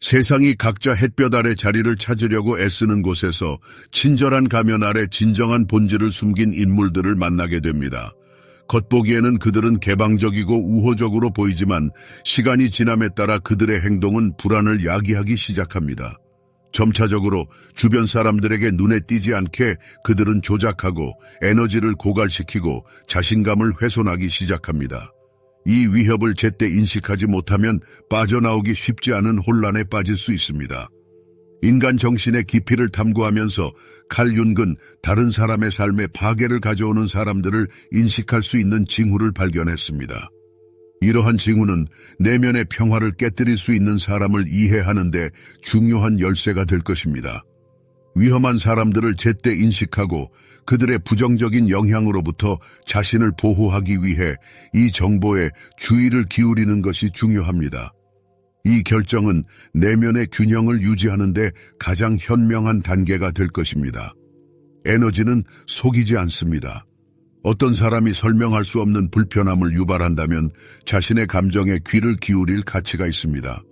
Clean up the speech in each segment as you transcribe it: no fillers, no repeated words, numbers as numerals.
세상이 각자 햇볕 아래 자리를 찾으려고 애쓰는 곳에서 친절한 가면 아래 진정한 본질을 숨긴 인물들을 만나게 됩니다. 겉보기에는 그들은 개방적이고 우호적으로 보이지만 시간이 지남에 따라 그들의 행동은 불안을 야기하기 시작합니다. 점차적으로 주변 사람들에게 눈에 띄지 않게 그들은 조작하고 에너지를 고갈시키고 자신감을 훼손하기 시작합니다. 이 위협을 제때 인식하지 못하면 빠져나오기 쉽지 않은 혼란에 빠질 수 있습니다. 인간 정신의 깊이를 탐구하면서 칼 융은 다른 사람의 삶에 파괴를 가져오는 사람들을 인식할 수 있는 징후를 발견했습니다. 이러한 징후는 내면의 평화를 깨뜨릴 수 있는 사람을 이해하는 데 중요한 열쇠가 될 것입니다. 위험한 사람들을 제때 인식하고 그들의 부정적인 영향으로부터 자신을 보호하기 위해 이 정보에 주의를 기울이는 것이 중요합니다. 이 결정은 내면의 균형을 유지하는 데 가장 현명한 단계가 될 것입니다. 에너지는 속이지 않습니다. 어떤 사람이 설명할 수 없는 불편함을 유발한다면 자신의 감정에 귀를 기울일 가치가 있습니다.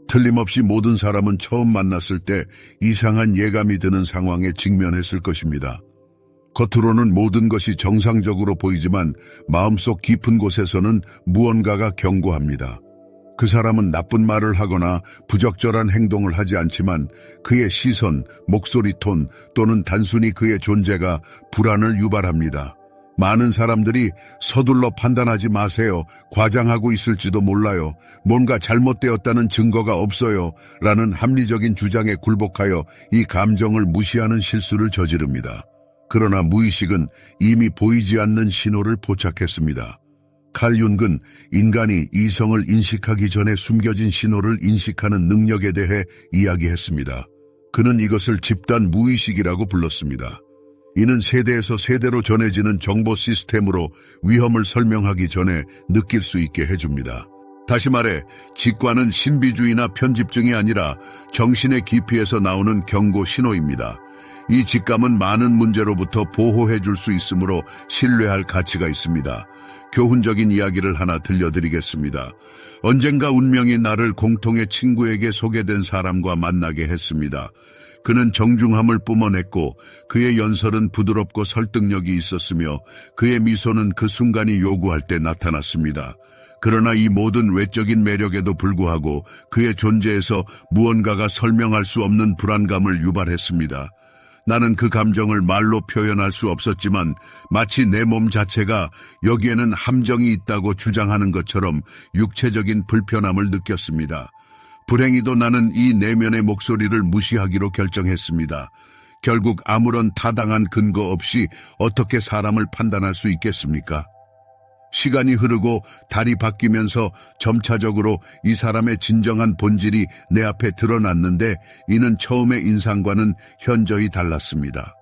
틀림없이 모든 사람은 처음 만났을 때 이상한 예감이 드는 상황에 직면했을 것입니다. 겉으로는 모든 것이 정상적으로 보이지만 마음속 깊은 곳에서는 무언가가 경고합니다. 그 사람은 나쁜 말을 하거나 부적절한 행동을 하지 않지만 그의 시선, 목소리 톤 또는 단순히 그의 존재가 불안을 유발합니다. 많은 사람들이 서둘러 판단하지 마세요. 과장하고 있을지도 몰라요. 뭔가 잘못되었다는 증거가 없어요. 라는 합리적인 주장에 굴복하여 이 감정을 무시하는 실수를 저지릅니다. 그러나 무의식은 이미 보이지 않는 신호를 포착했습니다. 칼 융은 인간이 이성을 인식하기 전에 숨겨진 신호를 인식하는 능력에 대해 이야기했습니다. 그는 이것을 집단 무의식이라고 불렀습니다. 이는 세대에서 세대로 전해지는 정보 시스템으로 위험을 설명하기 전에 느낄 수 있게 해줍니다. 다시 말해, 직관은 신비주의나 편집증이 아니라 정신의 깊이에서 나오는 경고 신호입니다. 이 직감은 많은 문제로부터 보호해 줄 수 있으므로 신뢰할 가치가 있습니다. 교훈적인 이야기를 하나 들려드리겠습니다. 언젠가 운명이 나를 공통의 친구에게 소개된 사람과 만나게 했습니다. 그는 정중함을 뿜어냈고 그의 연설은 부드럽고 설득력이 있었으며 그의 미소는 그 순간이 요구할 때 나타났습니다. 그러나 이 모든 외적인 매력에도 불구하고 그의 존재에서 무언가가 설명할 수 없는 불안감을 유발했습니다. 나는 그 감정을 말로 표현할 수 없었지만 마치 내 몸 자체가 여기에는 함정이 있다고 주장하는 것처럼 육체적인 불편함을 느꼈습니다. 불행히도 나는 이 내면의 목소리를 무시하기로 결정했습니다. 결국 아무런 타당한 근거 없이 어떻게 사람을 판단할 수 있겠습니까? 시간이 흐르고 달이 바뀌면서 점차적으로 이 사람의 진정한 본질이 내 앞에 드러났는데 이는 처음의 인상과는 현저히 달랐습니다.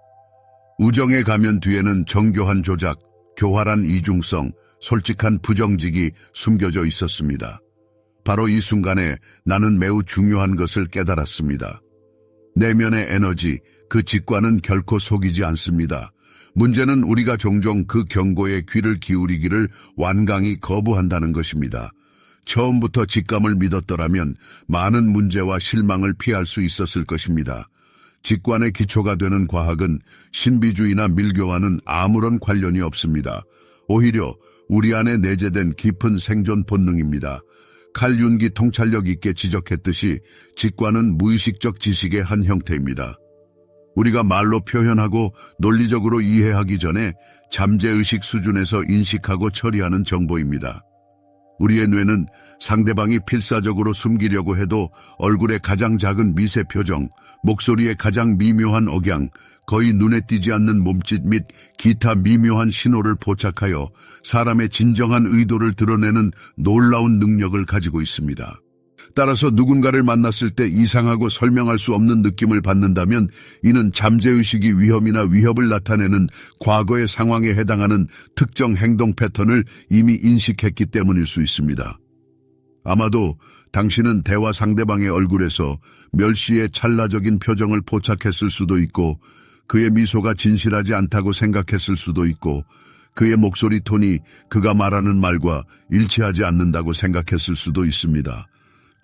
우정의 가면 뒤에는 정교한 조작, 교활한 이중성, 솔직한 부정직이 숨겨져 있었습니다. 바로 이 순간에 나는 매우 중요한 것을 깨달았습니다. 내면의 에너지, 그 직관은 결코 속이지 않습니다. 문제는 우리가 종종 그 경고에 귀를 기울이기를 완강히 거부한다는 것입니다. 처음부터 직감을 믿었더라면 많은 문제와 실망을 피할 수 있었을 것입니다. 직관의 기초가 되는 과학은 신비주의나 밀교와는 아무런 관련이 없습니다. 오히려 우리 안에 내재된 깊은 생존 본능입니다. 칼 융이 통찰력 있게 지적했듯이 직관은 무의식적 지식의 한 형태입니다. 우리가 말로 표현하고 논리적으로 이해하기 전에 잠재의식 수준에서 인식하고 처리하는 정보입니다. 우리의 뇌는 상대방이 필사적으로 숨기려고 해도 얼굴의 가장 작은 미세 표정, 목소리의 가장 미묘한 억양, 거의 눈에 띄지 않는 몸짓 및 기타 미묘한 신호를 포착하여 사람의 진정한 의도를 드러내는 놀라운 능력을 가지고 있습니다. 따라서 누군가를 만났을 때 이상하고 설명할 수 없는 느낌을 받는다면 이는 잠재의식이 위험이나 위협을 나타내는 과거의 상황에 해당하는 특정 행동 패턴을 이미 인식했기 때문일 수 있습니다. 아마도 당신은 대화 상대방의 얼굴에서 멸시의 찰나적인 표정을 포착했을 수도 있고 그의 미소가 진실하지 않다고 생각했을 수도 있고 그의 목소리 톤이 그가 말하는 말과 일치하지 않는다고 생각했을 수도 있습니다.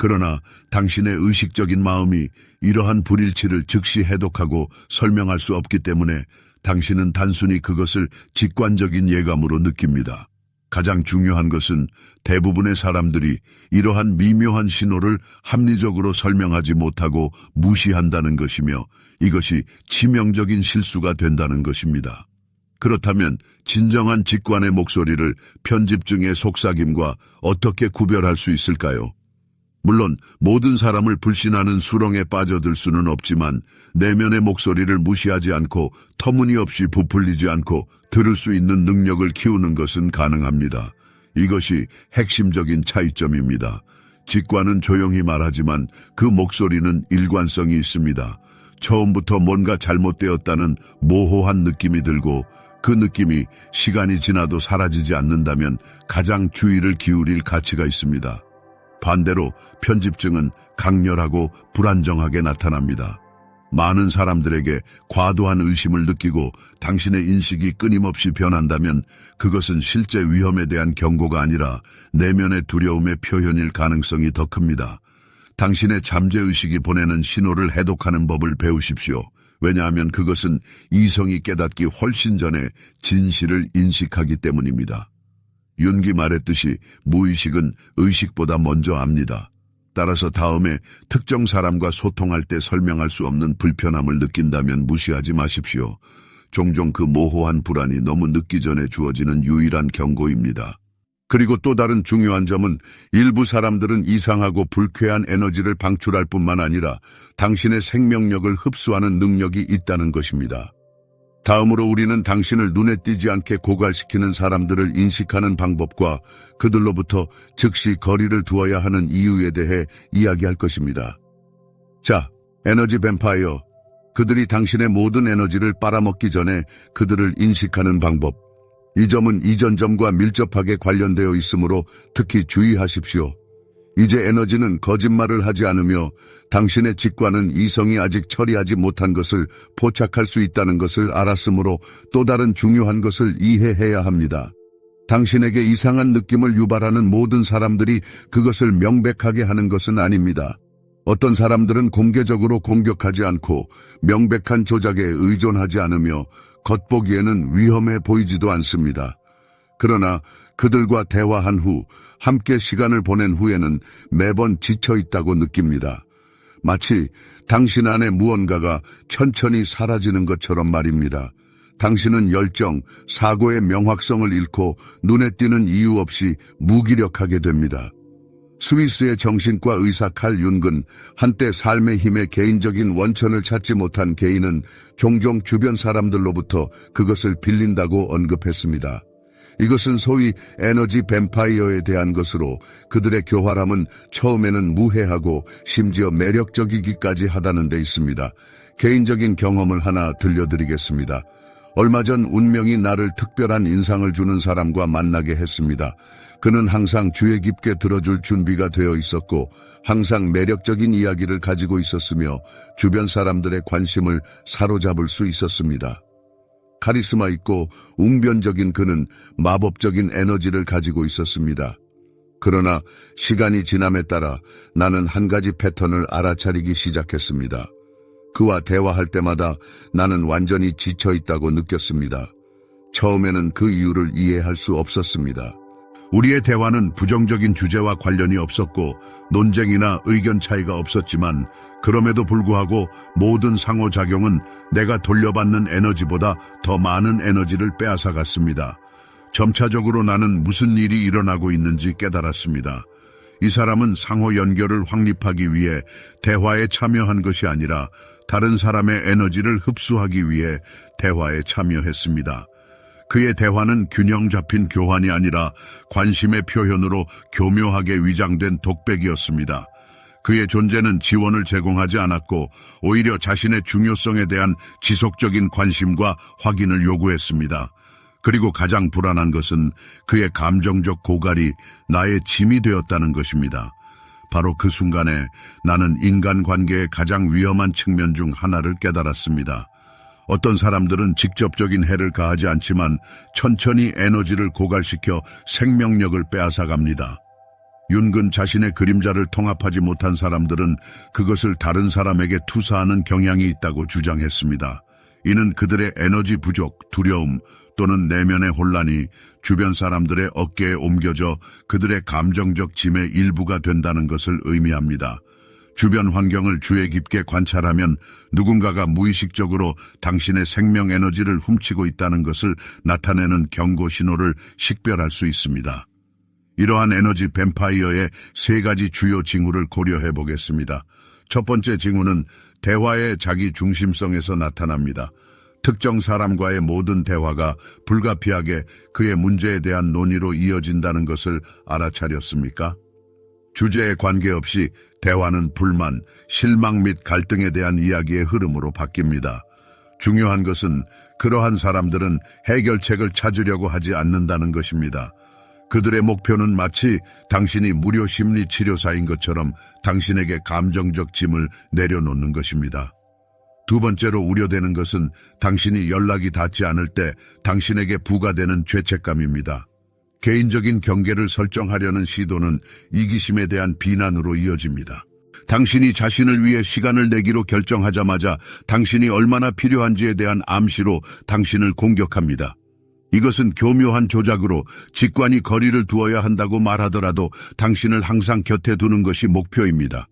그러나 당신의 의식적인 마음이 이러한 불일치를 즉시 해독하고 설명할 수 없기 때문에 당신은 단순히 그것을 직관적인 예감으로 느낍니다. 가장 중요한 것은 대부분의 사람들이 이러한 미묘한 신호를 합리적으로 설명하지 못하고 무시한다는 것이며 이것이 치명적인 실수가 된다는 것입니다. 그렇다면 진정한 직관의 목소리를 편집증의 속삭임과 어떻게 구별할 수 있을까요? 물론 모든 사람을 불신하는 수렁에 빠져들 수는 없지만 내면의 목소리를 무시하지 않고 터무니없이 부풀리지 않고 들을 수 있는 능력을 키우는 것은 가능합니다. 이것이 핵심적인 차이점입니다. 직관은 조용히 말하지만 그 목소리는 일관성이 있습니다. 처음부터 뭔가 잘못되었다는 모호한 느낌이 들고 그 느낌이 시간이 지나도 사라지지 않는다면 가장 주의를 기울일 가치가 있습니다. 반대로 편집증은 강렬하고 불안정하게 나타납니다. 많은 사람들에게 과도한 의심을 느끼고 당신의 인식이 끊임없이 변한다면 그것은 실제 위험에 대한 경고가 아니라 내면의 두려움의 표현일 가능성이 더 큽니다. 당신의 잠재의식이 보내는 신호를 해독하는 법을 배우십시오. 왜냐하면 그것은 이성이 깨닫기 훨씬 전에 진실을 인식하기 때문입니다. 윤기 말했듯이 무의식은 의식보다 먼저 압니다. 따라서 다음에 특정 사람과 소통할 때 설명할 수 없는 불편함을 느낀다면 무시하지 마십시오. 종종 그 모호한 불안이 너무 늦기 전에 주어지는 유일한 경고입니다. 그리고 또 다른 중요한 점은 일부 사람들은 이상하고 불쾌한 에너지를 방출할 뿐만 아니라 당신의 생명력을 흡수하는 능력이 있다는 것입니다. 다음으로 우리는 당신을 눈에 띄지 않게 고갈시키는 사람들을 인식하는 방법과 그들로부터 즉시 거리를 두어야 하는 이유에 대해 이야기할 것입니다. 자, 에너지 뱀파이어. 그들이 당신의 모든 에너지를 빨아먹기 전에 그들을 인식하는 방법. 이 점은 이전 점과 밀접하게 관련되어 있으므로 특히 주의하십시오. 이제 에너지는 거짓말을 하지 않으며 당신의 직관은 이성이 아직 처리하지 못한 것을 포착할 수 있다는 것을 알았으므로 또 다른 중요한 것을 이해해야 합니다. 당신에게 이상한 느낌을 유발하는 모든 사람들이 그것을 명백하게 하는 것은 아닙니다. 어떤 사람들은 공개적으로 공격하지 않고 명백한 조작에 의존하지 않으며 겉보기에는 위험해 보이지도 않습니다. 그러나 그들과 대화한 후 함께 시간을 보낸 후에는 매번 지쳐 있다고 느낍니다. 마치 당신 안에 무언가가 천천히 사라지는 것처럼 말입니다. 당신은 열정, 사고의 명확성을 잃고 눈에 띄는 이유 없이 무기력하게 됩니다. 스위스의 정신과 의사 칼 윤근, 한때 삶의 힘의 개인적인 원천을 찾지 못한 개인은 종종 주변 사람들로부터 그것을 빌린다고 언급했습니다. 이것은 소위 에너지 뱀파이어에 대한 것으로 그들의 교활함은 처음에는 무해하고 심지어 매력적이기까지 하다는 데 있습니다. 개인적인 경험을 하나 들려드리겠습니다. 얼마 전 운명이 나를 특별한 인상을 주는 사람과 만나게 했습니다. 그는 항상 주의 깊게 들어줄 준비가 되어 있었고 항상 매력적인 이야기를 가지고 있었으며 주변 사람들의 관심을 사로잡을 수 있었습니다. 카리스마 있고 웅변적인 그는 마법적인 에너지를 가지고 있었습니다. 그러나 시간이 지남에 따라 나는 한 가지 패턴을 알아차리기 시작했습니다. 그와 대화할 때마다 나는 완전히 지쳐 있다고 느꼈습니다. 처음에는 그 이유를 이해할 수 없었습니다. 우리의 대화는 부정적인 주제와 관련이 없었고 논쟁이나 의견 차이가 없었지만 그럼에도 불구하고 모든 상호작용은 내가 돌려받는 에너지보다 더 많은 에너지를 빼앗아갔습니다. 점차적으로 나는 무슨 일이 일어나고 있는지 깨달았습니다. 이 사람은 상호 연결을 확립하기 위해 대화에 참여한 것이 아니라 다른 사람의 에너지를 흡수하기 위해 대화에 참여했습니다. 그의 대화는 균형 잡힌 교환이 아니라 관심의 표현으로 교묘하게 위장된 독백이었습니다. 그의 존재는 지원을 제공하지 않았고 오히려 자신의 중요성에 대한 지속적인 관심과 확인을 요구했습니다. 그리고 가장 불안한 것은 그의 감정적 고갈이 나의 짐이 되었다는 것입니다. 바로 그 순간에 나는 인간관계의 가장 위험한 측면 중 하나를 깨달았습니다. 어떤 사람들은 직접적인 해를 가하지 않지만 천천히 에너지를 고갈시켜 생명력을 빼앗아갑니다. 윤근 자신의 그림자를 통합하지 못한 사람들은 그것을 다른 사람에게 투사하는 경향이 있다고 주장했습니다. 이는 그들의 에너지 부족, 두려움 또는 내면의 혼란이 주변 사람들의 어깨에 옮겨져 그들의 감정적 짐의 일부가 된다는 것을 의미합니다. 주변 환경을 주의 깊게 관찰하면 누군가가 무의식적으로 당신의 생명 에너지를 훔치고 있다는 것을 나타내는 경고 신호를 식별할 수 있습니다. 이러한 에너지 뱀파이어의 3가지 주요 징후를 고려해 보겠습니다. 첫 번째 징후는 대화의 자기 중심성에서 나타납니다. 특정 사람과의 모든 대화가 불가피하게 그의 문제에 대한 논의로 이어진다는 것을 알아차렸습니까? 주제에 관계없이 대화는 불만, 실망 및 갈등에 대한 이야기의 흐름으로 바뀝니다. 중요한 것은 그러한 사람들은 해결책을 찾으려고 하지 않는다는 것입니다. 그들의 목표는 마치 당신이 무료 심리 치료사인 것처럼 당신에게 감정적 짐을 내려놓는 것입니다. 두 번째로 우려되는 것은 당신이 연락이 닿지 않을 때 당신에게 부과되는 죄책감입니다. 개인적인 경계를 설정하려는 시도는 이기심에 대한 비난으로 이어집니다. 당신이 자신을 위해 시간을 내기로 결정하자마자 당신이 얼마나 필요한지에 대한 암시로 당신을 공격합니다. 이것은 교묘한 조작으로 직관이 거리를 두어야 한다고 말하더라도 당신을 항상 곁에 두는 것이 목표입니다.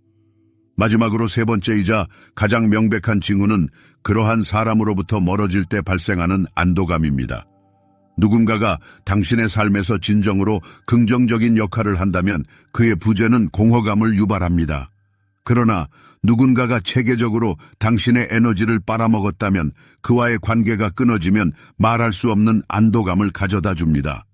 마지막으로 3번째이자 가장 명백한 징후는 그러한 사람으로부터 멀어질 때 발생하는 안도감입니다. 누군가가 당신의 삶에서 진정으로 긍정적인 역할을 한다면 그의 부재는 공허감을 유발합니다. 그러나 누군가가 체계적으로 당신의 에너지를 빨아먹었다면 그와의 관계가 끊어지면 말할 수 없는 안도감을 가져다 줍니다.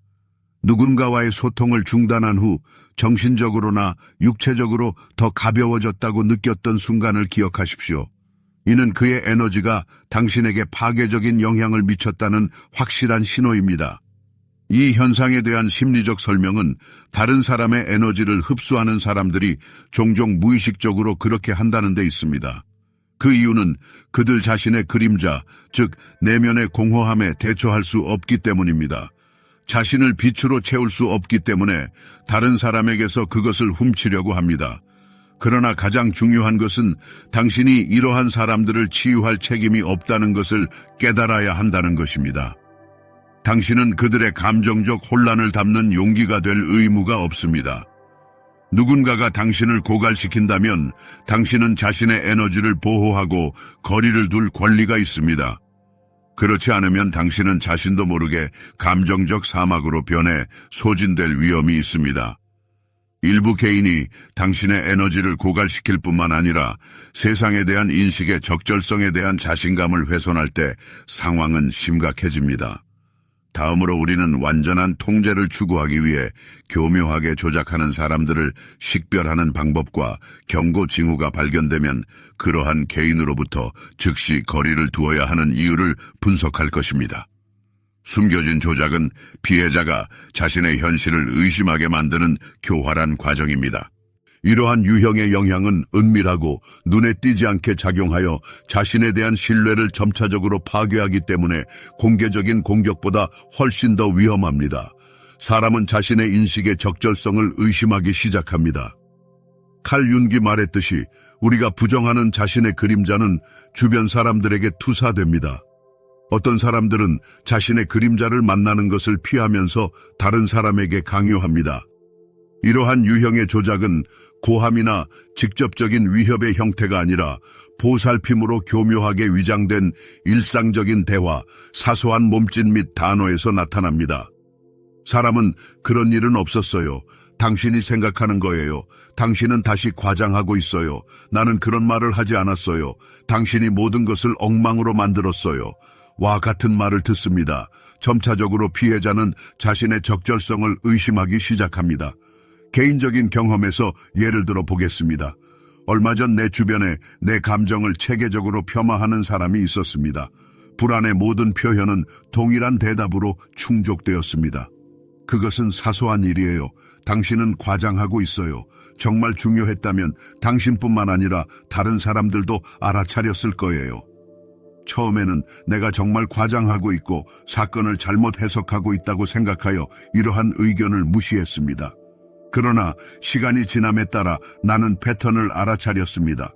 누군가와의 소통을 중단한 후 정신적으로나 육체적으로 더 가벼워졌다고 느꼈던 순간을 기억하십시오. 이는 그의 에너지가 당신에게 파괴적인 영향을 미쳤다는 확실한 신호입니다. 이 현상에 대한 심리적 설명은 다른 사람의 에너지를 흡수하는 사람들이 종종 무의식적으로 그렇게 한다는 데 있습니다. 그 이유는 그들 자신의 그림자, 즉 내면의 공허함에 대처할 수 없기 때문입니다. 자신을 빛으로 채울 수 없기 때문에 다른 사람에게서 그것을 훔치려고 합니다. 그러나 가장 중요한 것은 당신이 이러한 사람들을 치유할 책임이 없다는 것을 깨달아야 한다는 것입니다. 당신은 그들의 감정적 혼란을 담는 용기가 될 의무가 없습니다. 누군가가 당신을 고갈시킨다면 당신은 자신의 에너지를 보호하고 거리를 둘 권리가 있습니다. 그렇지 않으면 당신은 자신도 모르게 감정적 사막으로 변해 소진될 위험이 있습니다. 일부 개인이 당신의 에너지를 고갈시킬 뿐만 아니라 세상에 대한 인식의 적절성에 대한 자신감을 훼손할 때 상황은 심각해집니다. 다음으로 우리는 완전한 통제를 추구하기 위해 교묘하게 조작하는 사람들을 식별하는 방법과 경고 징후가 발견되면 그러한 개인으로부터 즉시 거리를 두어야 하는 이유를 분석할 것입니다. 숨겨진 조작은 피해자가 자신의 현실을 의심하게 만드는 교활한 과정입니다. 이러한 유형의 영향은 은밀하고 눈에 띄지 않게 작용하여 자신에 대한 신뢰를 점차적으로 파괴하기 때문에 공개적인 공격보다 훨씬 더 위험합니다. 사람은 자신의 인식의 적절성을 의심하기 시작합니다. 칼 윤기 말했듯이 우리가 부정하는 자신의 그림자는 주변 사람들에게 투사됩니다. 어떤 사람들은 자신의 그림자를 만나는 것을 피하면서 다른 사람에게 강요합니다. 이러한 유형의 조작은 고함이나 직접적인 위협의 형태가 아니라 보살핌으로 교묘하게 위장된 일상적인 대화, 사소한 몸짓 및 단어에서 나타납니다. 사람은 그런 일은 없었어요. 당신이 생각하는 거예요. 당신은 다시 과장하고 있어요. 나는 그런 말을 하지 않았어요. 당신이 모든 것을 엉망으로 만들었어요. 와 같은 말을 듣습니다. 점차적으로 피해자는 자신의 적절성을 의심하기 시작합니다. 개인적인 경험에서 예를 들어 보겠습니다. 얼마 전 내 주변에 내 감정을 체계적으로 폄하하는 사람이 있었습니다. 불안의 모든 표현은 동일한 대답으로 충족되었습니다. 그것은 사소한 일이에요. 당신은 과장하고 있어요. 정말 중요했다면 당신뿐만 아니라 다른 사람들도 알아차렸을 거예요. 처음에는 내가 정말 과장하고 있고 사건을 잘못 해석하고 있다고 생각하여 이러한 의견을 무시했습니다. 그러나 시간이 지남에 따라 나는 패턴을 알아차렸습니다.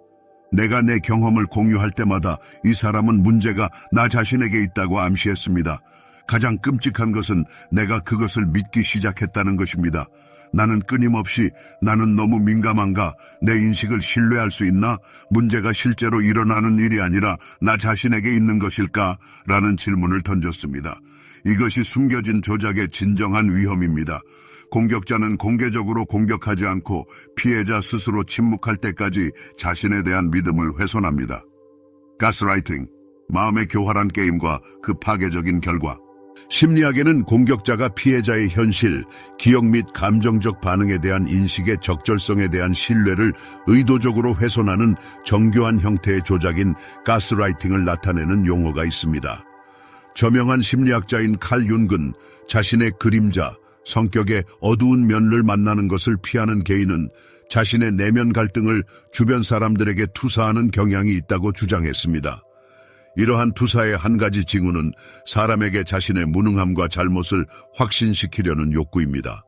내가 내 경험을 공유할 때마다 이 사람은 문제가 나 자신에게 있다고 암시했습니다. 가장 끔찍한 것은 내가 그것을 믿기 시작했다는 것입니다. 나는 끊임없이 나는 너무 민감한가? 내 인식을 신뢰할 수 있나? 문제가 실제로 일어나는 일이 아니라 나 자신에게 있는 것일까? 라는 질문을 던졌습니다. 이것이 숨겨진 조작의 진정한 위험입니다. 공격자는 공개적으로 공격하지 않고 피해자 스스로 침묵할 때까지 자신에 대한 믿음을 훼손합니다. 가스라이팅, 마음의 교활한 게임과 그 파괴적인 결과. 심리학에는 공격자가 피해자의 현실, 기억 및 감정적 반응에 대한 인식의 적절성에 대한 신뢰를 의도적으로 훼손하는 정교한 형태의 조작인 가스라이팅을 나타내는 용어가 있습니다. 저명한 심리학자인 칼 융은 자신의 그림자, 성격의 어두운 면을 만나는 것을 피하는 개인은 자신의 내면 갈등을 주변 사람들에게 투사하는 경향이 있다고 주장했습니다. 이러한 투사의 한 가지 징후는 사람에게 자신의 무능함과 잘못을 확신시키려는 욕구입니다.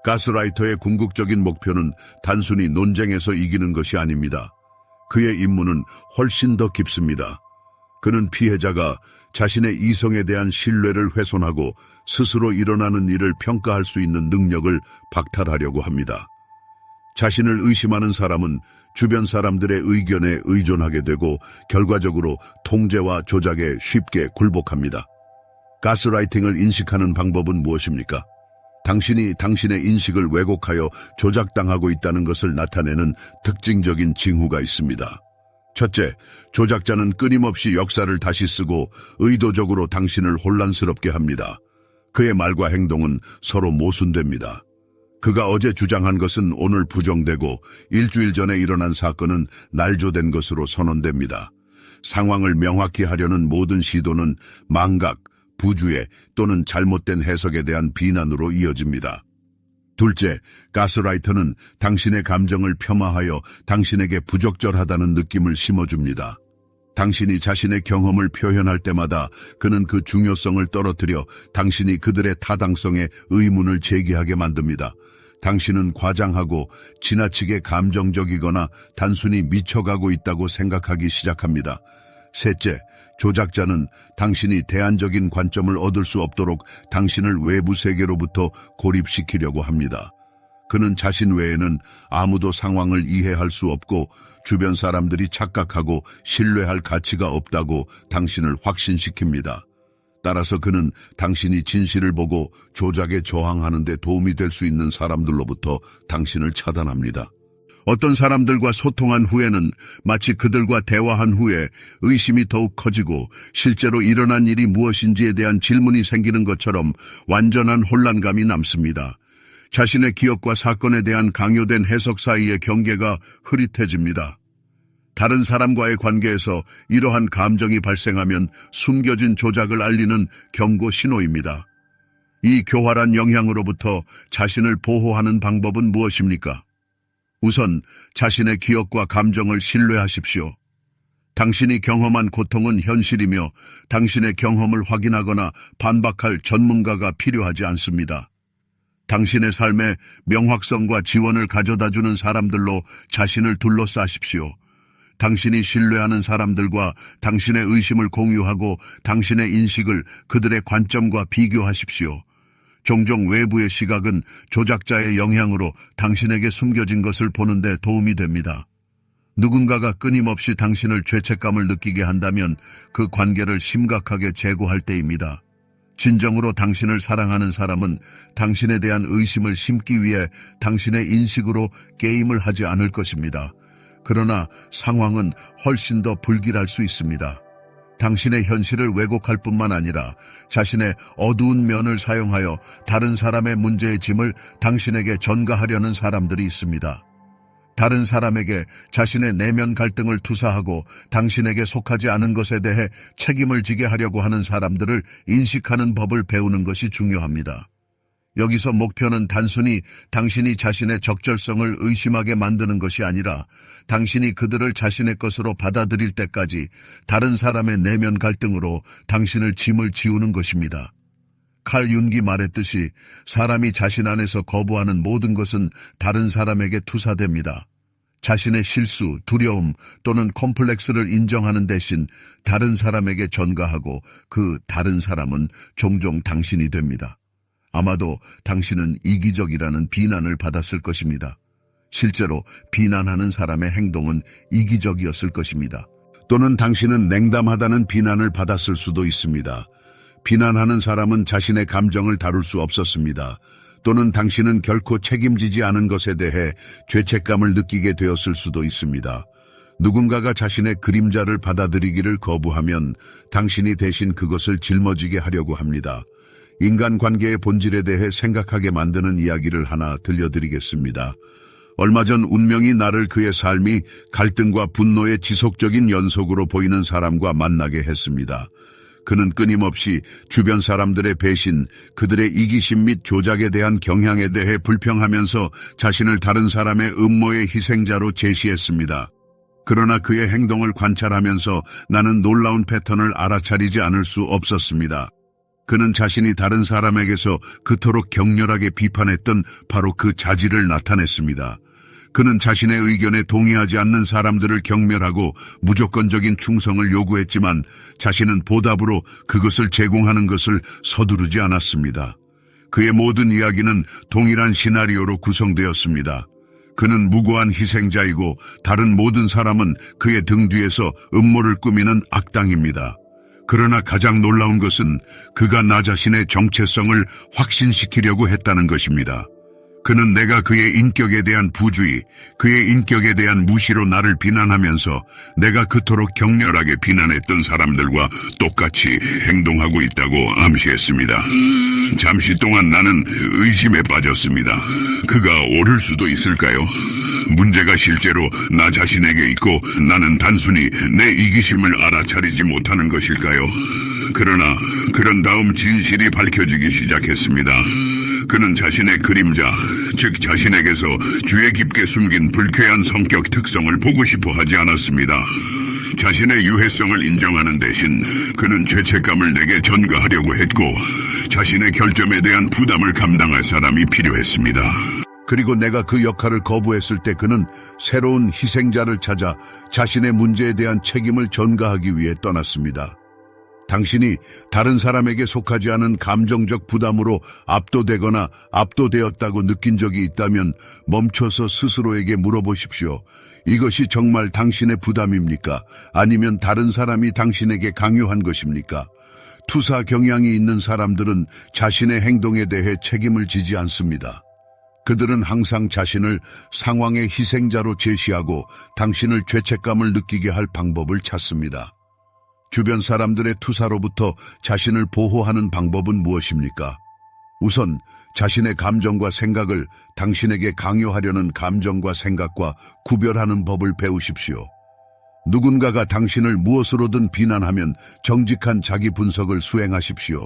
가스라이터의 궁극적인 목표는 단순히 논쟁에서 이기는 것이 아닙니다. 그의 임무는 훨씬 더 깊습니다. 그는 피해자가 자신의 이성에 대한 신뢰를 훼손하고 스스로 일어나는 일을 평가할 수 있는 능력을 박탈하려고 합니다. 자신을 의심하는 사람은 주변 사람들의 의견에 의존하게 되고 결과적으로 통제와 조작에 쉽게 굴복합니다. 가스라이팅을 인식하는 방법은 무엇입니까? 당신이 당신의 인식을 왜곡하여 조작당하고 있다는 것을 나타내는 특징적인 징후가 있습니다. 첫째, 조작자는 끊임없이 역사를 다시 쓰고 의도적으로 당신을 혼란스럽게 합니다. 그의 말과 행동은 서로 모순됩니다. 그가 어제 주장한 것은 오늘 부정되고 일주일 전에 일어난 사건은 날조된 것으로 선언됩니다. 상황을 명확히 하려는 모든 시도는 망각, 부주의 또는 잘못된 해석에 대한 비난으로 이어집니다. 둘째, 가스라이터는 당신의 감정을 폄하하여 당신에게 부적절하다는 느낌을 심어줍니다. 당신이 자신의 경험을 표현할 때마다 그는 그 중요성을 떨어뜨려 당신이 그들의 타당성에 의문을 제기하게 만듭니다. 당신은 과장하고 지나치게 감정적이거나 단순히 미쳐가고 있다고 생각하기 시작합니다. 셋째, 조작자는 당신이 대안적인 관점을 얻을 수 없도록 당신을 외부 세계로부터 고립시키려고 합니다. 그는 자신 외에는 아무도 상황을 이해할 수 없고 주변 사람들이 착각하고 신뢰할 가치가 없다고 당신을 확신시킵니다. 따라서 그는 당신이 진실을 보고 조작에 저항하는 데 도움이 될 수 있는 사람들로부터 당신을 차단합니다. 어떤 사람들과 소통한 후에는 마치 그들과 대화한 후에 의심이 더욱 커지고 실제로 일어난 일이 무엇인지에 대한 질문이 생기는 것처럼 완전한 혼란감이 남습니다. 자신의 기억과 사건에 대한 강요된 해석 사이의 경계가 흐릿해집니다. 다른 사람과의 관계에서 이러한 감정이 발생하면 숨겨진 조작을 알리는 경고 신호입니다. 이 교활한 영향으로부터 자신을 보호하는 방법은 무엇입니까? 우선 자신의 기억과 감정을 신뢰하십시오. 당신이 경험한 고통은 현실이며 당신의 경험을 확인하거나 반박할 전문가가 필요하지 않습니다. 당신의 삶에 명확성과 지원을 가져다주는 사람들로 자신을 둘러싸십시오. 당신이 신뢰하는 사람들과 당신의 의심을 공유하고 당신의 인식을 그들의 관점과 비교하십시오. 종종 외부의 시각은 조작자의 영향으로 당신에게 숨겨진 것을 보는 데 도움이 됩니다. 누군가가 끊임없이 당신을 죄책감을 느끼게 한다면 그 관계를 심각하게 재고할 때입니다. 진정으로 당신을 사랑하는 사람은 당신에 대한 의심을 심기 위해 당신의 인식으로 게임을 하지 않을 것입니다. 그러나 상황은 훨씬 더 불길할 수 있습니다. 당신의 현실을 왜곡할 뿐만 아니라 자신의 어두운 면을 사용하여 다른 사람의 문제의 짐을 당신에게 전가하려는 사람들이 있습니다. 다른 사람에게 자신의 내면 갈등을 투사하고 당신에게 속하지 않은 것에 대해 책임을 지게 하려고 하는 사람들을 인식하는 법을 배우는 것이 중요합니다. 여기서 목표는 단순히 당신이 자신의 적절성을 의심하게 만드는 것이 아니라 당신이 그들을 자신의 것으로 받아들일 때까지 다른 사람의 내면 갈등으로 당신을 짐을 지우는 것입니다. 칼 윤기 말했듯이 사람이 자신 안에서 거부하는 모든 것은 다른 사람에게 투사됩니다. 자신의 실수, 두려움 또는 콤플렉스를 인정하는 대신 다른 사람에게 전가하고 그 다른 사람은 종종 당신이 됩니다. 아마도 당신은 이기적이라는 비난을 받았을 것입니다. 실제로 비난하는 사람의 행동은 이기적이었을 것입니다. 또는 당신은 냉담하다는 비난을 받았을 수도 있습니다. 비난하는 사람은 자신의 감정을 다룰 수 없었습니다. 또는 당신은 결코 책임지지 않은 것에 대해 죄책감을 느끼게 되었을 수도 있습니다. 누군가가 자신의 그림자를 받아들이기를 거부하면 당신이 대신 그것을 짊어지게 하려고 합니다. 인간관계의 본질에 대해 생각하게 만드는 이야기를 하나 들려드리겠습니다. 얼마 전 운명이 나를 그의 삶이 갈등과 분노의 지속적인 연속으로 보이는 사람과 만나게 했습니다. 그는 끊임없이 주변 사람들의 배신, 그들의 이기심 및 조작에 대한 경향에 대해 불평하면서 자신을 다른 사람의 음모의 희생자로 제시했습니다. 그러나 그의 행동을 관찰하면서 나는 놀라운 패턴을 알아차리지 않을 수 없었습니다. 그는 자신이 다른 사람에게서 그토록 격렬하게 비판했던 바로 그 자질을 나타냈습니다. 그는 자신의 의견에 동의하지 않는 사람들을 경멸하고 무조건적인 충성을 요구했지만 자신은 보답으로 그것을 제공하는 것을 서두르지 않았습니다. 그의 모든 이야기는 동일한 시나리오로 구성되었습니다. 그는 무고한 희생자이고 다른 모든 사람은 그의 등 뒤에서 음모를 꾸미는 악당입니다. 그러나 가장 놀라운 것은 그가 나 자신의 정체성을 확신시키려고 했다는 것입니다. 그는 내가 그의 인격에 대한 부주의, 그의 인격에 대한 무시로 나를 비난하면서 내가 그토록 격렬하게 비난했던 사람들과 똑같이 행동하고 있다고 암시했습니다. 잠시 동안 나는 의심에 빠졌습니다. 그가 옳을 수도 있을까요? 문제가 실제로 나 자신에게 있고 나는 단순히 내 이기심을 알아차리지 못하는 것일까요? 그러나 그런 다음 진실이 밝혀지기 시작했습니다. 그는 자신의 그림자, 즉 자신에게서 죄 깊게 숨긴 불쾌한 성격 특성을 보고 싶어 하지 않았습니다. 자신의 유해성을 인정하는 대신 그는 죄책감을 내게 전가하려고 했고 자신의 결점에 대한 부담을 감당할 사람이 필요했습니다. 그리고 내가 그 역할을 거부했을 때 그는 새로운 희생자를 찾아 자신의 문제에 대한 책임을 전가하기 위해 떠났습니다. 당신이 다른 사람에게 속하지 않은 감정적 부담으로 압도되거나 압도되었다고 느낀 적이 있다면 멈춰서 스스로에게 물어보십시오. 이것이 정말 당신의 부담입니까? 아니면 다른 사람이 당신에게 강요한 것입니까? 투사 경향이 있는 사람들은 자신의 행동에 대해 책임을 지지 않습니다. 그들은 항상 자신을 상황의 희생자로 제시하고 당신을 죄책감을 느끼게 할 방법을 찾습니다. 주변 사람들의 투사로부터 자신을 보호하는 방법은 무엇입니까? 우선 자신의 감정과 생각을 당신에게 강요하려는 감정과 생각과 구별하는 법을 배우십시오. 누군가가 당신을 무엇으로든 비난하면 정직한 자기 분석을 수행하십시오.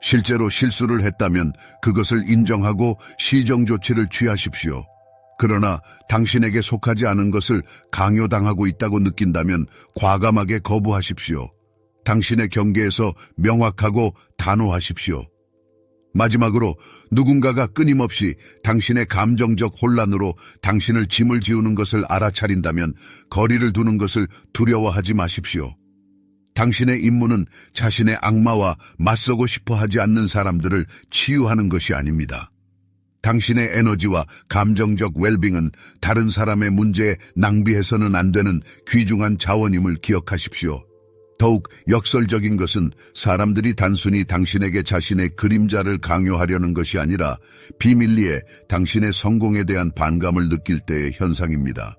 실제로 실수를 했다면 그것을 인정하고 시정 조치를 취하십시오. 그러나 당신에게 속하지 않은 것을 강요당하고 있다고 느낀다면 과감하게 거부하십시오. 당신의 경계에서 명확하고 단호하십시오. 마지막으로 누군가가 끊임없이 당신의 감정적 혼란으로 당신을 짐을 지우는 것을 알아차린다면 거리를 두는 것을 두려워하지 마십시오. 당신의 임무는 자신의 악마와 맞서고 싶어 하지 않는 사람들을 치유하는 것이 아닙니다. 당신의 에너지와 감정적 웰빙은 다른 사람의 문제에 낭비해서는 안 되는 귀중한 자원임을 기억하십시오. 더욱 역설적인 것은 사람들이 단순히 당신에게 자신의 그림자를 강요하려는 것이 아니라 비밀리에 당신의 성공에 대한 반감을 느낄 때의 현상입니다.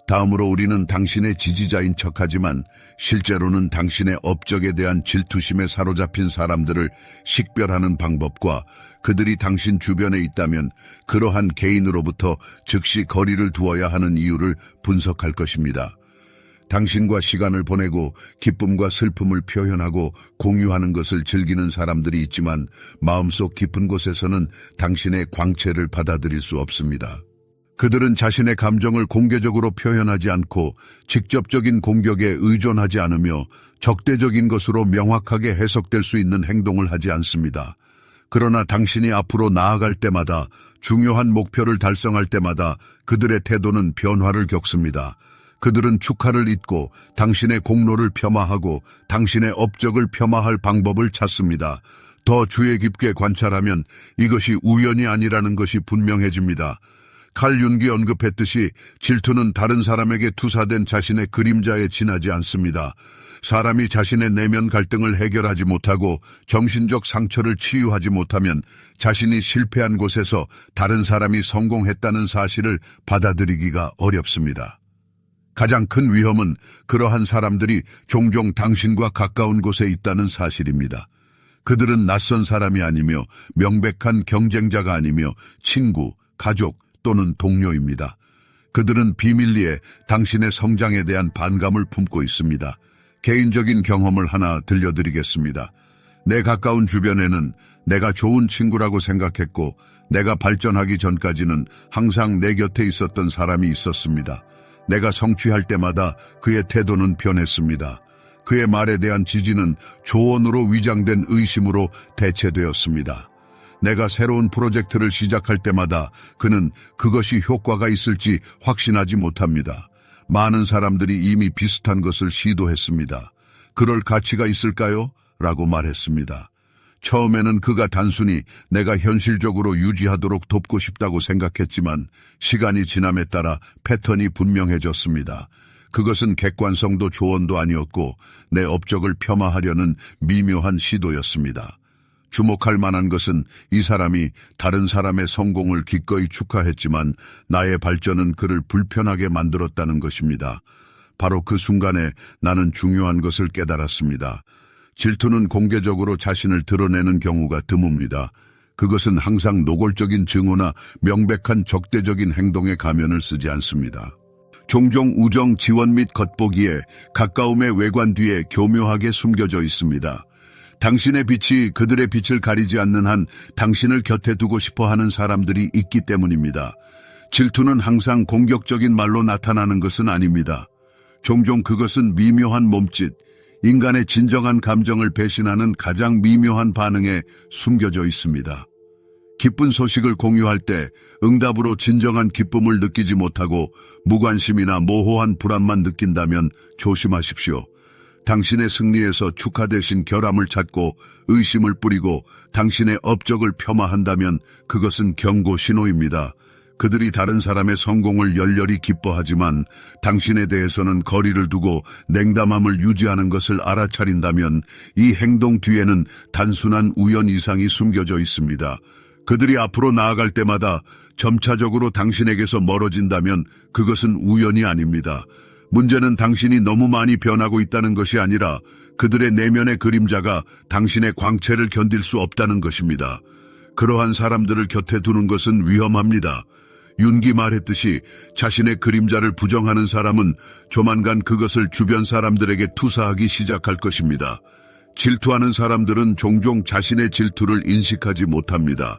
다음으로 우리는 당신의 지지자인 척하지만 실제로는 당신의 업적에 대한 질투심에 사로잡힌 사람들을 식별하는 방법과 그들이 당신 주변에 있다면 그러한 개인으로부터 즉시 거리를 두어야 하는 이유를 분석할 것입니다. 당신과 시간을 보내고 기쁨과 슬픔을 표현하고 공유하는 것을 즐기는 사람들이 있지만 마음속 깊은 곳에서는 당신의 광채를 받아들일 수 없습니다. 그들은 자신의 감정을 공개적으로 표현하지 않고 직접적인 공격에 의존하지 않으며 적대적인 것으로 명확하게 해석될 수 있는 행동을 하지 않습니다. 그러나 당신이 앞으로 나아갈 때마다, 중요한 목표를 달성할 때마다 그들의 태도는 변화를 겪습니다. 그들은 축하를 잊고 당신의 공로를 폄하하고 당신의 업적을 폄하할 방법을 찾습니다. 더 주의 깊게 관찰하면 이것이 우연이 아니라는 것이 분명해집니다. 칼 융이 언급했듯이 질투는 다른 사람에게 투사된 자신의 그림자에 지나지 않습니다. 사람이 자신의 내면 갈등을 해결하지 못하고 정신적 상처를 치유하지 못하면 자신이 실패한 곳에서 다른 사람이 성공했다는 사실을 받아들이기가 어렵습니다. 가장 큰 위험은 그러한 사람들이 종종 당신과 가까운 곳에 있다는 사실입니다. 그들은 낯선 사람이 아니며 명백한 경쟁자가 아니며 친구, 가족 또는 동료입니다. 그들은 비밀리에 당신의 성장에 대한 반감을 품고 있습니다. 개인적인 경험을 하나 들려드리겠습니다. 내 가까운 주변에는 내가 좋은 친구라고 생각했고 내가 발전하기 전까지는 항상 내 곁에 있었던 사람이 있었습니다. 내가 성취할 때마다 그의 태도는 변했습니다. 그의 말에 대한 지지는 조언으로 위장된 의심으로 대체되었습니다. 내가 새로운 프로젝트를 시작할 때마다 그는 그것이 효과가 있을지 확신하지 못합니다. 많은 사람들이 이미 비슷한 것을 시도했습니다. 그럴 가치가 있을까요? 라고 말했습니다. 처음에는 그가 단순히 내가 현실적으로 유지하도록 돕고 싶다고 생각했지만 시간이 지남에 따라 패턴이 분명해졌습니다. 그것은 객관성도 조언도 아니었고 내 업적을 폄하하려는 미묘한 시도였습니다. 주목할 만한 것은 이 사람이 다른 사람의 성공을 기꺼이 축하했지만 나의 발전은 그를 불편하게 만들었다는 것입니다. 바로 그 순간에 나는 중요한 것을 깨달았습니다. 질투는 공개적으로 자신을 드러내는 경우가 드뭅니다. 그것은 항상 노골적인 증오나 명백한 적대적인 행동의 가면을 쓰지 않습니다. 종종 우정, 지원 및 겉보기에 가까움의 외관 뒤에 교묘하게 숨겨져 있습니다. 당신의 빛이 그들의 빛을 가리지 않는 한 당신을 곁에 두고 싶어 하는 사람들이 있기 때문입니다. 질투는 항상 공격적인 말로 나타나는 것은 아닙니다. 종종 그것은 미묘한 몸짓, 인간의 진정한 감정을 배신하는 가장 미묘한 반응에 숨겨져 있습니다. 기쁜 소식을 공유할 때 응답으로 진정한 기쁨을 느끼지 못하고 무관심이나 모호한 불안만 느낀다면 조심하십시오. 당신의 승리에서 축하 대신 결함을 찾고 의심을 뿌리고 당신의 업적을 폄하한다면 그것은 경고 신호입니다. 그들이 다른 사람의 성공을 열렬히 기뻐하지만 당신에 대해서는 거리를 두고 냉담함을 유지하는 것을 알아차린다면 이 행동 뒤에는 단순한 우연 이상이 숨겨져 있습니다. 그들이 앞으로 나아갈 때마다 점차적으로 당신에게서 멀어진다면 그것은 우연이 아닙니다. 문제는 당신이 너무 많이 변하고 있다는 것이 아니라 그들의 내면의 그림자가 당신의 광채를 견딜 수 없다는 것입니다. 그러한 사람들을 곁에 두는 것은 위험합니다. 융이 말했듯이 자신의 그림자를 부정하는 사람은 조만간 그것을 주변 사람들에게 투사하기 시작할 것입니다. 질투하는 사람들은 종종 자신의 질투를 인식하지 못합니다.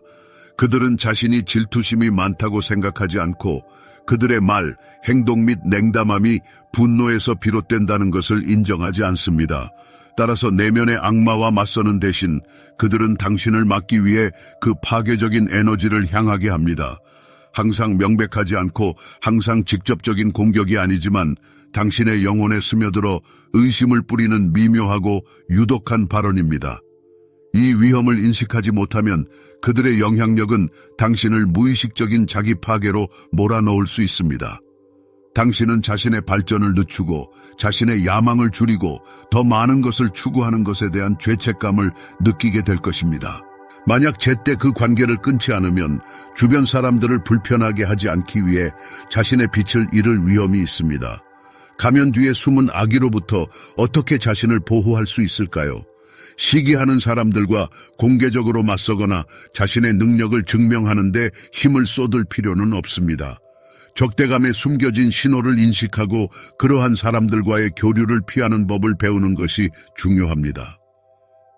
그들은 자신이 질투심이 많다고 생각하지 않고 그들의 말, 행동 및 냉담함이 분노에서 비롯된다는 것을 인정하지 않습니다. 따라서 내면의 악마와 맞서는 대신 그들은 당신을 막기 위해 그 파괴적인 에너지를 향하게 합니다. 항상 명백하지 않고 항상 직접적인 공격이 아니지만 당신의 영혼에 스며들어 의심을 뿌리는 미묘하고 유독한 발언입니다. 이 위험을 인식하지 못하면 그들의 영향력은 당신을 무의식적인 자기 파괴로 몰아넣을 수 있습니다. 당신은 자신의 발전을 늦추고 자신의 야망을 줄이고 더 많은 것을 추구하는 것에 대한 죄책감을 느끼게 될 것입니다. 만약 제때 그 관계를 끊지 않으면 주변 사람들을 불편하게 하지 않기 위해 자신의 빛을 잃을 위험이 있습니다. 가면 뒤에 숨은 악의로부터 어떻게 자신을 보호할 수 있을까요? 시기하는 사람들과 공개적으로 맞서거나 자신의 능력을 증명하는 데 힘을 쏟을 필요는 없습니다. 적대감에 숨겨진 신호를 인식하고 그러한 사람들과의 교류를 피하는 법을 배우는 것이 중요합니다.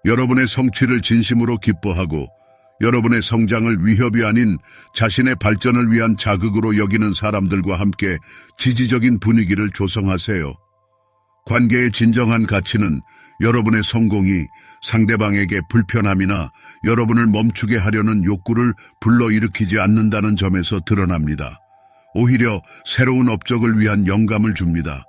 여러분의 성취를 진심으로 기뻐하고 여러분의 성장을 위협이 아닌 자신의 발전을 위한 자극으로 여기는 사람들과 함께 지지적인 분위기를 조성하세요. 관계의 진정한 가치는 여러분의 성공이 상대방에게 불편함이나 여러분을 멈추게 하려는 욕구를 불러일으키지 않는다는 점에서 드러납니다. 오히려 새로운 업적을 위한 영감을 줍니다.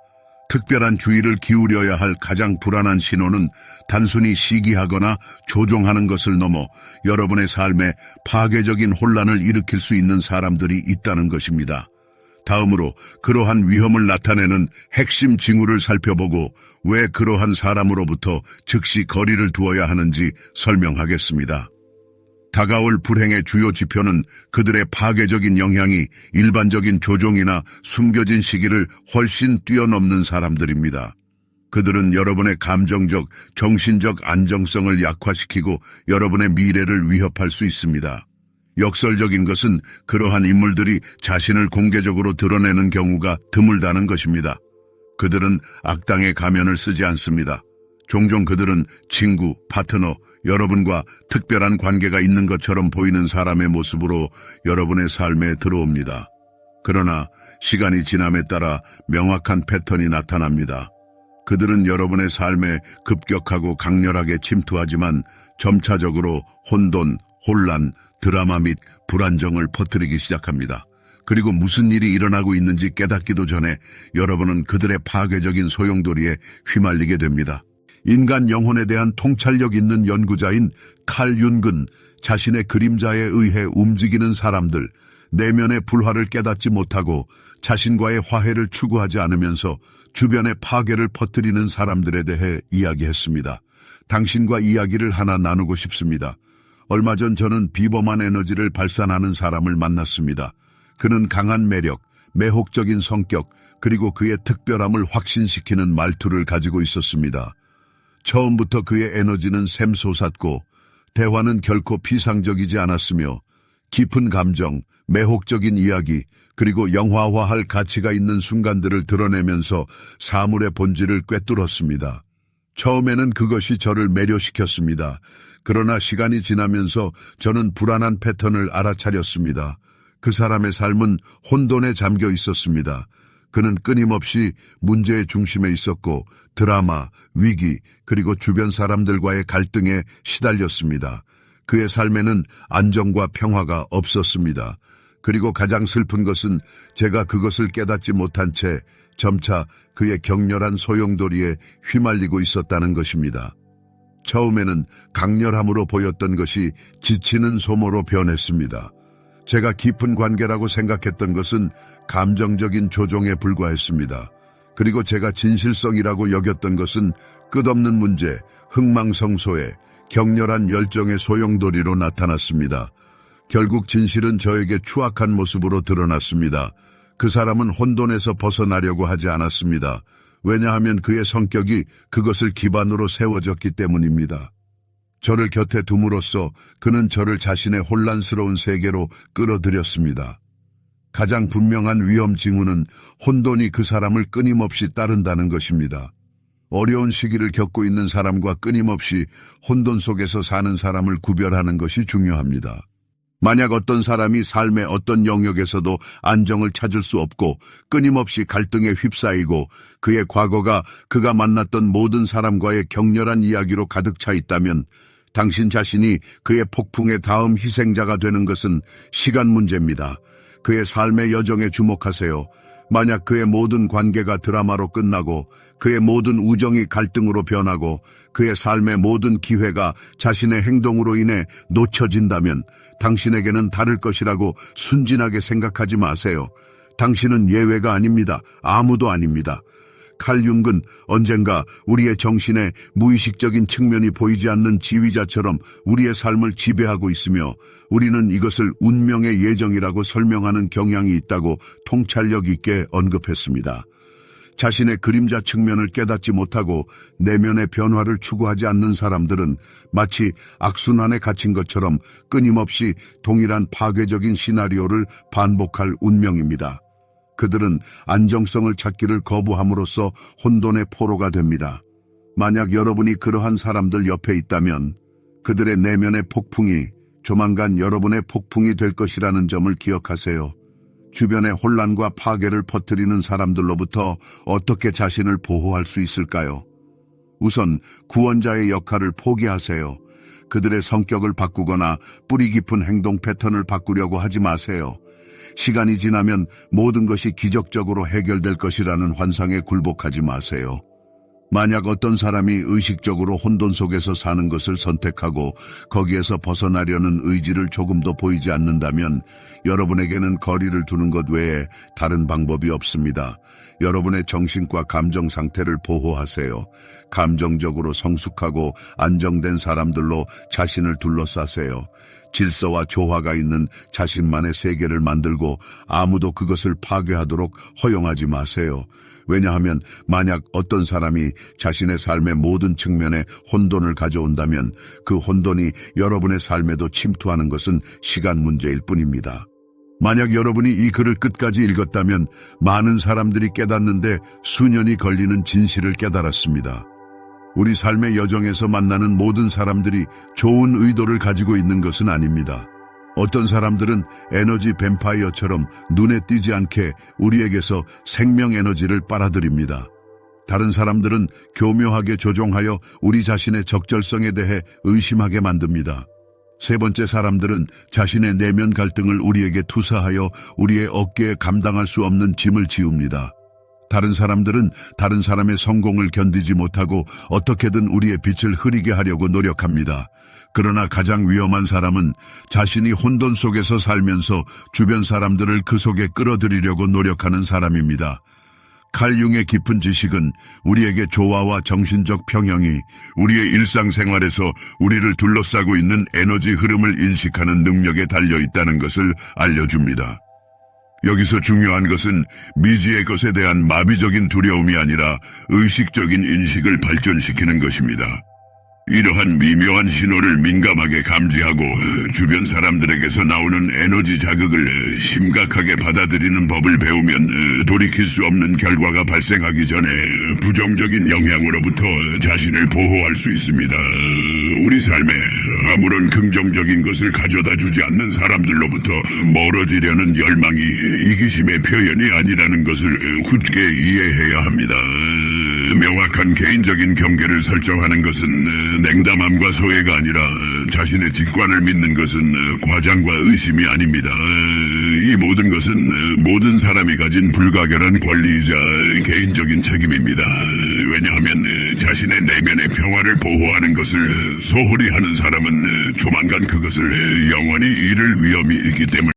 특별한 주의를 기울여야 할 가장 불안한 신호는 단순히 시기하거나 조종하는 것을 넘어 여러분의 삶에 파괴적인 혼란을 일으킬 수 있는 사람들이 있다는 것입니다. 다음으로 그러한 위험을 나타내는 핵심 징후를 살펴보고 왜 그러한 사람으로부터 즉시 거리를 두어야 하는지 설명하겠습니다. 다가올 불행의 주요 지표는 그들의 파괴적인 영향이 일반적인 조종이나 숨겨진 시기를 훨씬 뛰어넘는 사람들입니다. 그들은 여러분의 감정적, 정신적 안정성을 약화시키고 여러분의 미래를 위협할 수 있습니다. 역설적인 것은 그러한 인물들이 자신을 공개적으로 드러내는 경우가 드물다는 것입니다. 그들은 악당의 가면을 쓰지 않습니다. 종종 그들은 친구, 파트너, 여러분과 특별한 관계가 있는 것처럼 보이는 사람의 모습으로 여러분의 삶에 들어옵니다. 그러나 시간이 지남에 따라 명확한 패턴이 나타납니다. 그들은 여러분의 삶에 급격하고 강렬하게 침투하지만 점차적으로 혼돈, 혼란, 드라마 및 불안정을 퍼뜨리기 시작합니다. 그리고 무슨 일이 일어나고 있는지 깨닫기도 전에 여러분은 그들의 파괴적인 소용돌이에 휘말리게 됩니다. 인간 영혼에 대한 통찰력 있는 연구자인 칼 윤근, 자신의 그림자에 의해 움직이는 사람들, 내면의 불화를 깨닫지 못하고 자신과의 화해를 추구하지 않으면서 주변의 파괴를 퍼뜨리는 사람들에 대해 이야기했습니다. 당신과 이야기를 하나 나누고 싶습니다. 얼마 전 저는 비범한 에너지를 발산하는 사람을 만났습니다. 그는 강한 매력, 매혹적인 성격, 그리고 그의 특별함을 확신시키는 말투를 가지고 있었습니다. 처음부터 그의 에너지는 샘솟았고 대화는 결코 피상적이지 않았으며 깊은 감정, 매혹적인 이야기, 그리고 영화화할 가치가 있는 순간들을 드러내면서 사물의 본질을 꿰뚫었습니다. 처음에는 그것이 저를 매료시켰습니다. 그러나 시간이 지나면서 저는 불안한 패턴을 알아차렸습니다. 그 사람의 삶은 혼돈에 잠겨 있었습니다. 그는 끊임없이 문제의 중심에 있었고 드라마, 위기, 그리고 주변 사람들과의 갈등에 시달렸습니다. 그의 삶에는 안정과 평화가 없었습니다. 그리고 가장 슬픈 것은 제가 그것을 깨닫지 못한 채 점차 그의 격렬한 소용돌이에 휘말리고 있었다는 것입니다. 처음에는 강렬함으로 보였던 것이 지치는 소모로 변했습니다. 제가 깊은 관계라고 생각했던 것은 감정적인 조종에 불과했습니다. 그리고 제가 진실성이라고 여겼던 것은 끝없는 문제, 흥망성쇠, 격렬한 열정의 소용돌이로 나타났습니다. 결국 진실은 저에게 추악한 모습으로 드러났습니다. 그 사람은 혼돈에서 벗어나려고 하지 않았습니다. 왜냐하면 그의 성격이 그것을 기반으로 세워졌기 때문입니다. 저를 곁에 둠으로써 그는 저를 자신의 혼란스러운 세계로 끌어들였습니다. 가장 분명한 위험 징후는 혼돈이 그 사람을 끊임없이 따른다는 것입니다. 어려운 시기를 겪고 있는 사람과 끊임없이 혼돈 속에서 사는 사람을 구별하는 것이 중요합니다. 만약 어떤 사람이 삶의 어떤 영역에서도 안정을 찾을 수 없고 끊임없이 갈등에 휩싸이고 그의 과거가 그가 만났던 모든 사람과의 격렬한 이야기로 가득 차 있다면 당신 자신이 그의 폭풍의 다음 희생자가 되는 것은 시간 문제입니다. 그의 삶의 여정에 주목하세요. 만약 그의 모든 관계가 드라마로 끝나고 그의 모든 우정이 갈등으로 변하고 그의 삶의 모든 기회가 자신의 행동으로 인해 놓쳐진다면 당신에게는 다를 것이라고 순진하게 생각하지 마세요. 당신은 예외가 아닙니다. 아무도 아닙니다. 칼 융은 언젠가 우리의 정신에 무의식적인 측면이 보이지 않는 지휘자처럼 우리의 삶을 지배하고 있으며 우리는 이것을 운명의 예정이라고 설명하는 경향이 있다고 통찰력 있게 언급했습니다. 자신의 그림자 측면을 깨닫지 못하고 내면의 변화를 추구하지 않는 사람들은 마치 악순환에 갇힌 것처럼 끊임없이 동일한 파괴적인 시나리오를 반복할 운명입니다. 그들은 안정성을 찾기를 거부함으로써 혼돈의 포로가 됩니다. 만약 여러분이 그러한 사람들 옆에 있다면 그들의 내면의 폭풍이 조만간 여러분의 폭풍이 될 것이라는 점을 기억하세요. 주변의 혼란과 파괴를 퍼뜨리는 사람들로부터 어떻게 자신을 보호할 수 있을까요? 우선 구원자의 역할을 포기하세요. 그들의 성격을 바꾸거나 뿌리 깊은 행동 패턴을 바꾸려고 하지 마세요. 시간이 지나면 모든 것이 기적적으로 해결될 것이라는 환상에 굴복하지 마세요. 만약 어떤 사람이 의식적으로 혼돈 속에서 사는 것을 선택하고 거기에서 벗어나려는 의지를 조금도 보이지 않는다면 여러분에게는 거리를 두는 것 외에 다른 방법이 없습니다. 여러분의 정신과 감정 상태를 보호하세요. 감정적으로 성숙하고 안정된 사람들로 자신을 둘러싸세요. 질서와 조화가 있는 자신만의 세계를 만들고 아무도 그것을 파괴하도록 허용하지 마세요. 왜냐하면 만약 어떤 사람이 자신의 삶의 모든 측면에 혼돈을 가져온다면 그 혼돈이 여러분의 삶에도 침투하는 것은 시간 문제일 뿐입니다. 만약 여러분이 이 글을 끝까지 읽었다면 많은 사람들이 깨닫는데 수년이 걸리는 진실을 깨달았습니다. 우리 삶의 여정에서 만나는 모든 사람들이 좋은 의도를 가지고 있는 것은 아닙니다. 어떤 사람들은 에너지 뱀파이어처럼 눈에 띄지 않게 우리에게서 생명 에너지를 빨아들입니다. 다른 사람들은 교묘하게 조종하여 우리 자신의 적절성에 대해 의심하게 만듭니다. 세 번째 사람들은 자신의 내면 갈등을 우리에게 투사하여 우리의 어깨에 감당할 수 없는 짐을 지웁니다. 다른 사람들은 다른 사람의 성공을 견디지 못하고 어떻게든 우리의 빛을 흐리게 하려고 노력합니다. 그러나 가장 위험한 사람은 자신이 혼돈 속에서 살면서 주변 사람들을 그 속에 끌어들이려고 노력하는 사람입니다. 칼 융의 깊은 지식은 우리에게 조화와 정신적 평형이 우리의 일상생활에서 우리를 둘러싸고 있는 에너지 흐름을 인식하는 능력에 달려 있다는 것을 알려줍니다. 여기서 중요한 것은 미지의 것에 대한 마비적인 두려움이 아니라 의식적인 인식을 발전시키는 것입니다. 이러한 미묘한 신호를 민감하게 감지하고 주변 사람들에게서 나오는 에너지 자극을 심각하게 받아들이는 법을 배우면 돌이킬 수 없는 결과가 발생하기 전에 부정적인 영향으로부터 자신을 보호할 수 있습니다. 우리 삶에 아무런 긍정적인 것을 가져다 주지 않는 사람들로부터 멀어지려는 열망이 이기심의 표현이 아니라는 것을 굳게 이해해야 합니다. 명확한 개인적인 경계를 설정하는 것은 냉담함과 소외가 아니라 자신의 직관을 믿는 것은 과장과 의심이 아닙니다. 이 모든 것은 모든 사람이 가진 불가결한 권리이자 개인적인 책임입니다. 왜냐하면 자신의 내면의 평화를 보호하는 것을 소홀히 하는 사람은 조만간 그것을 영원히 잃을 위험이 있기 때문입니다.